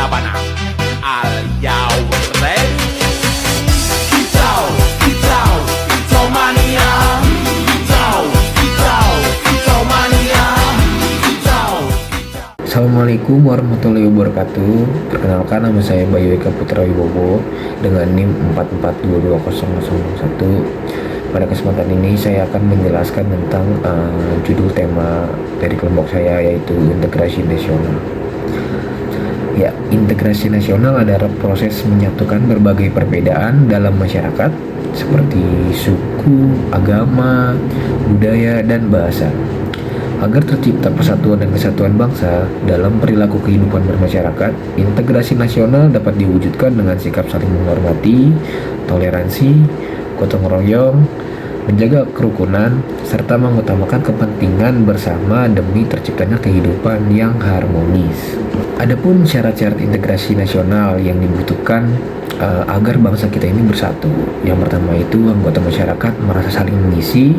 Sabana. Are you ready? Kicau, kicau, kicau mania. Kicau, kicau, kicau mania. Kicau, kicau. Assalamualaikum warahmatullahi wabarakatuh. Perkenalkan, nama saya Bayu Eka Putra Wibowo dengan NIM 44220001. Pada kesempatan ini saya akan menjelaskan tentang judul tema dari kelompok saya, yaitu integrasi nasional. Ya, integrasi nasional adalah proses menyatukan berbagai perbedaan dalam masyarakat seperti suku, agama, budaya, dan bahasa agar tercipta persatuan dan kesatuan bangsa dalam perilaku kehidupan bermasyarakat. Integrasi nasional dapat diwujudkan dengan sikap saling menghormati, toleransi, gotong royong, menjaga kerukunan, serta mengutamakan kepentingan bersama demi terciptanya kehidupan yang harmonis. Adapun syarat-syarat integrasi nasional yang dibutuhkan agar bangsa kita ini bersatu. Yang pertama itu anggota masyarakat merasa saling mengisi.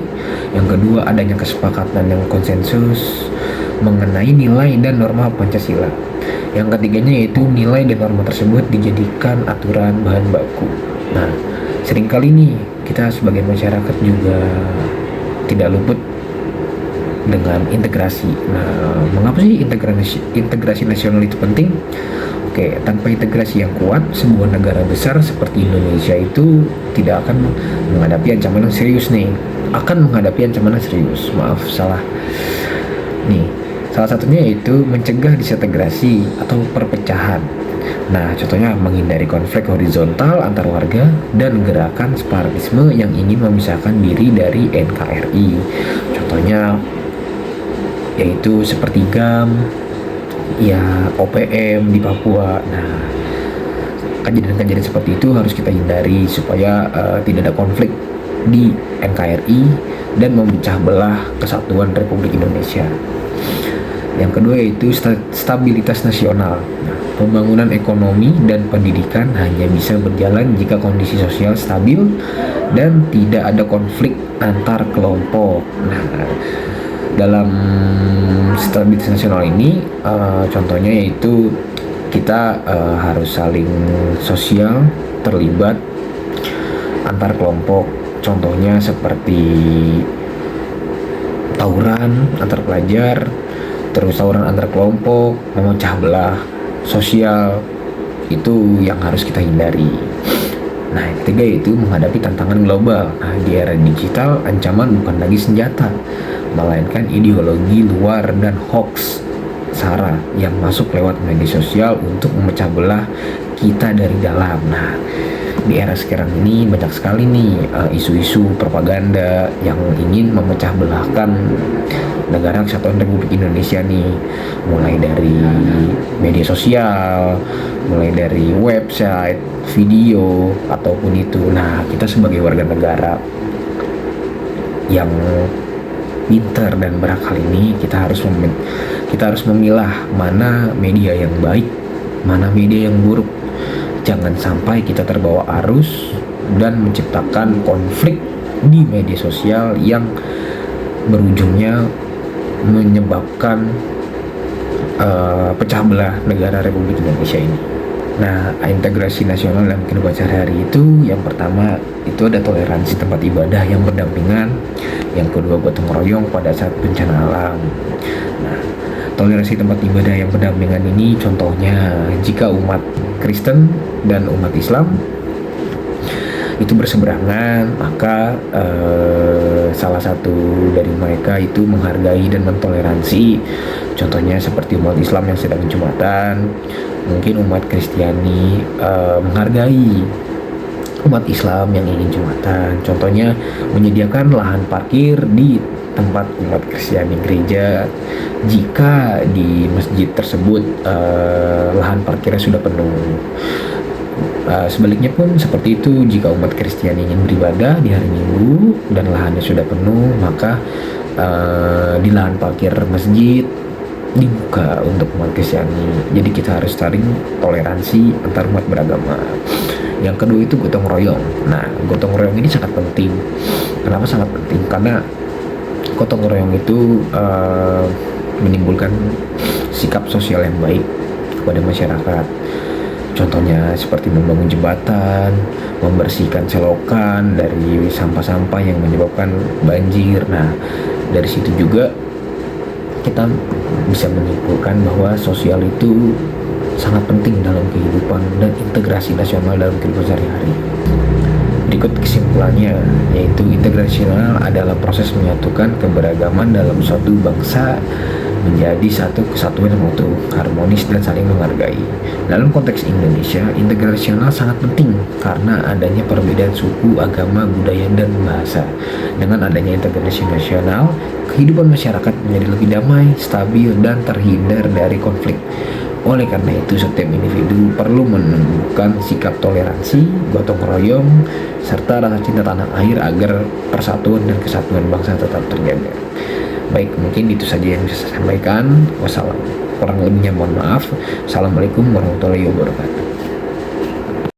Yang kedua, adanya kesepakatan yang konsensus mengenai nilai dan norma Pancasila. Yang ketiganya yaitu nilai dan norma tersebut dijadikan aturan bahan baku. Nah, seringkali nih kita sebagai masyarakat juga tidak luput dengan integrasi. Nah, mengapa sih integrasi nasional itu penting? Oke, tanpa integrasi yang kuat, sebuah negara besar seperti Indonesia itu tidak akan menghadapi ancaman yang serius nih. Akan menghadapi ancaman yang serius. Maaf, salah. Nih, salah satunya yaitu mencegah disintegrasi atau perpecahan. Nah, contohnya menghindari konflik horizontal antar warga dan gerakan separatisme yang ingin memisahkan diri dari NKRI. Contohnya yaitu seperti GAM, ya OPM di Papua. Nah, kejadian-kejadian seperti itu harus kita hindari supaya tidak ada konflik di NKRI dan memecah belah kesatuan Republik Indonesia. Yang kedua yaitu stabilitas nasional. Nah, pembangunan ekonomi dan pendidikan hanya bisa berjalan jika kondisi sosial stabil dan tidak ada konflik antar kelompok. Nah, dalam stabilitas nasional ini contohnya yaitu kita harus saling sosial, terlibat antar kelompok. Contohnya seperti tawuran antar pelajar, terus tawuran antar kelompok, memecah belah sosial, itu yang harus kita hindari. Nah, yang ketiga yaitu menghadapi tantangan global. Nah, di era digital, ancaman bukan lagi senjata, melainkan ideologi luar dan hoax SARA yang masuk lewat media sosial untuk memecah belah kita dari dalam. Nah, di era sekarang ini banyak sekali nih isu-isu propaganda yang ingin memecah belahkan negara kesatuan Republik Indonesia nih, mulai dari media sosial, mulai dari website, video, ataupun itu. Nah, kita sebagai warga negara yang pintar dan berakal ini, kita harus memilah mana media yang baik, mana media yang buruk. Jangan sampai kita terbawa arus dan menciptakan konflik di media sosial yang berujungnya menyebabkan pecah belah negara Republik Indonesia ini. Nah, integrasi nasional dalam kehidupan sehari-hari itu, yang pertama itu ada toleransi tempat ibadah yang berdampingan. Yang kedua, gotong royong pada saat bencana alam. Nah, toleransi tempat ibadah yang berdampingan ini contohnya jika umat Kristen dan umat Islam itu berseberangan, maka salah satu dari mereka itu menghargai dan mentoleransi. Contohnya seperti umat Islam yang sedang Jumatan, mungkin umat Kristiani menghargai umat Islam yang ingin Jumatan. Contohnya menyediakan lahan parkir di tempat umat Kristiani gereja jika di masjid tersebut lahan parkirnya sudah penuh. Sebaliknya pun seperti itu, jika umat Kristiani ingin beribadah di hari Minggu dan lahannya sudah penuh, maka di lahan parkir masjid dibuka untuk umat Kristiani. Jadi kita harus saling toleransi antar umat beragama. Yang kedua itu gotong royong. Nah, gotong royong ini sangat penting. Kenapa sangat penting? Karena gotong royong itu menimbulkan sikap sosial yang baik. kepada masyarakat. Contohnya seperti membangun jembatan, membersihkan selokan dari sampah-sampah yang menyebabkan banjir. Nah, dari situ juga kita bisa menyimpulkan bahwa sosial itu sangat penting dalam kehidupan dan integrasi nasional dalam kehidupan sehari-hari. Berikut kesimpulannya, yaitu integrasi nasional adalah proses menyatukan keberagaman dalam suatu bangsa menjadi satu kesatuan yang utuh, harmonis dan saling menghargai. Dalam konteks Indonesia, integrasi nasional sangat penting karena adanya perbedaan suku, agama, budaya, dan bahasa. Dengan adanya integrasi nasional, kehidupan masyarakat menjadi lebih damai, stabil, dan terhindar dari konflik. Oleh karena itu, setiap individu perlu menumbuhkan sikap toleransi, gotong royong, serta rasa cinta tanah air agar persatuan dan kesatuan bangsa tetap terjaga. Baik, mungkin itu saja yang bisa saya sampaikan. Kurang lebihnya mohon maaf. Assalamualaikum warahmatullahi wabarakatuh.